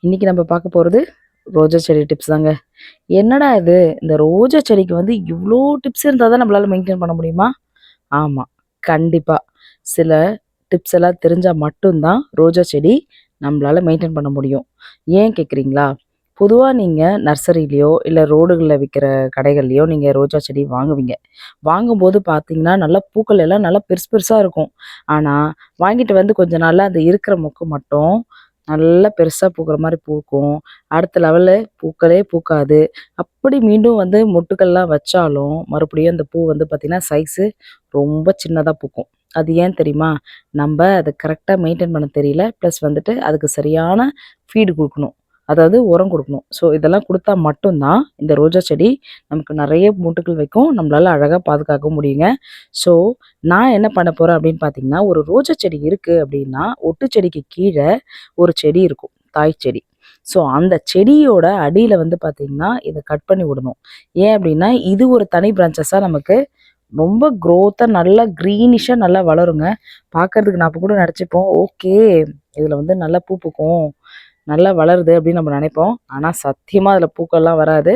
இன்னைக்கு நம்ம பார்க்க போகிறது ரோஜா செடி டிப்ஸ் தாங்க. என்னடா இது, இந்த ரோஜா செடிக்கு வந்து இவ்வளோ டிப்ஸ் இருந்தால் தான் நம்மளால மெயின்டைன் பண்ண முடியுமா? ஆமாம், கண்டிப்பாக. சில டிப்ஸ் எல்லாம் தெரிஞ்சால் மட்டும்தான் ரோஜா செடி நம்மளால மெயின்டைன் பண்ண முடியும். ஏன் கேட்குறீங்களா? பொதுவாக நீங்கள் நர்சரியிலையோ இல்லை ரோடுகளில் விற்கிற கடைகள்லையோ நீங்கள் ரோஜா செடி வாங்குவீங்க. வாங்கும்போது பார்த்தீங்கன்னா நல்லா பூக்கள் எல்லாம் நல்லா பெருசு பெருசாக இருக்கும். ஆனால் வாங்கிட்டு வந்து கொஞ்ச நாளில் அந்த இருக்கிற மொக்கு மட்டும் நல்லா பெருசா பூக்குற மாரி பூக்கும். அடுத்த லெவல்ல பூக்களே பூக்காது. அப்படி மீண்டும் வந்து மொட்டுக்கள்லாம் வச்சாலும், மறுபடியும் அந்த பூ வந்து பார்த்தீங்கன்னா, சைஸு ரொம்ப சின்னதா பூக்கும். அது ஏன் தெரியுமா? நம்ப அத கரெக்ட்டா மெயின்டெயின் பண்ண தெரியல. ப்ளஸ் வந்துட்டு அதுக்கு சரியான ஃபீடு குடுக்கணும். அதாவது உரம் குடுக்கணும். ஸோ இதெல்லாம் குடுத்தா மட்டும் தான் இந்த ரோஜா செடி நமக்கு நெறைய மொட்டுக்கள் வைக்கும். நம்மளால அழகா பாதுகாக்க முடியுங்க. ஸோ நான் என்ன பண்ண போறேன் அப்படின்னு பார்த்தீங்கன்னா, ஒரு ரோஜா செடி இருக்கு அப்படின்னா, ஒட்டு செடிக்கு கீழ ஒரு செடி இருக்கும். தாய் செடி. ஸோ அந்த செடியோட அடியில வந்து பார்த்தீங்கன்னா, இத கட் பண்ணி விடணும். ஏன் அப்டின்னா, இது ஒரு தனி பிரான்ச்சஸா நமக்கு ரொம்ப குரோத்தா நல்லா கிரீனிஷா நல்லா வளருங்க. பார்க்கறதுக்கு நான் அப்ப கூட நெனச்சுப்போம், ஓகே இதுல வந்து நல்லா பூ பூக்கும். நல்லா வளருது அப்டின்னு நம்ம நெனைப்போம். ஆனா சத்தியமா அதுல பூக்கள்லாம் வராது.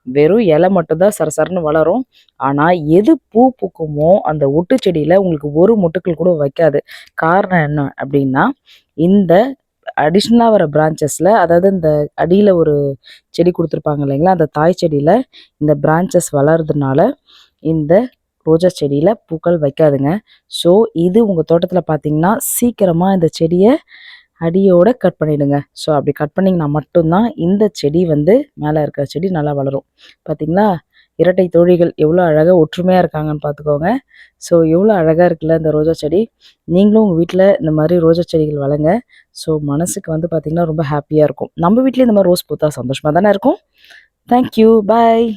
வெறும் இலை மட்டும் தான் சரசரன்னு வளரும். ஆனா எது பூ பூக்குமோ, அந்த ஒட்டு செடியில உங்களுக்கு ஒரு மொட்டுக்கள் கூட வைக்காது. காரணம் என்ன அப்டின்னா, இந்த அடிஷனலா வர பிரான்ச்சஸ்ல அதாவது இந்த அடியில ஒரு செடி குடுத்துருப்பாங்க இல்லைங்களா? அந்த தாய் செடியில இந்த பிரான்ச்சஸ் வளர்றதுனால, இந்த ரோஜா செடியில பூக்கள் வைக்காதுங்க. ஸோ இது உங்க தோட்டத்தில பார்த்தீங்கன்னா, சீக்கிரமா இந்த செடிய அடியோட கட் பண்ணிடுங்க. ஸோ அப்படி கட் பண்ணீங்கன்னா மட்டும் தான் இந்த செடி வந்து மேல இருக்கிற செடி நல்லா வளரும். பார்த்தீங்களா? இரட்டை தோழிகள் எவ்வளோ அழகா ஒற்றுமையா இருக்காங்கன்னு பார்த்துக்கோங்க. ஸோ எவ்வளோ அழகா இருக்குல்ல இந்த ரோஜா செடி. நீங்களும் உங்க வீட்ல இந்த மாரி ரோஜா செடிகள் வளங்க. ஸோ மனசுக்கு வந்து பார்த்தீங்கன்னா, ரொம்ப ஹேப்பியா இருக்கும். நம்ம வீட்லயும் இந்த மாரி ரோஸ் பூத்தா சந்தோஷமா தானே இருக்கும். Thank you. பாய்.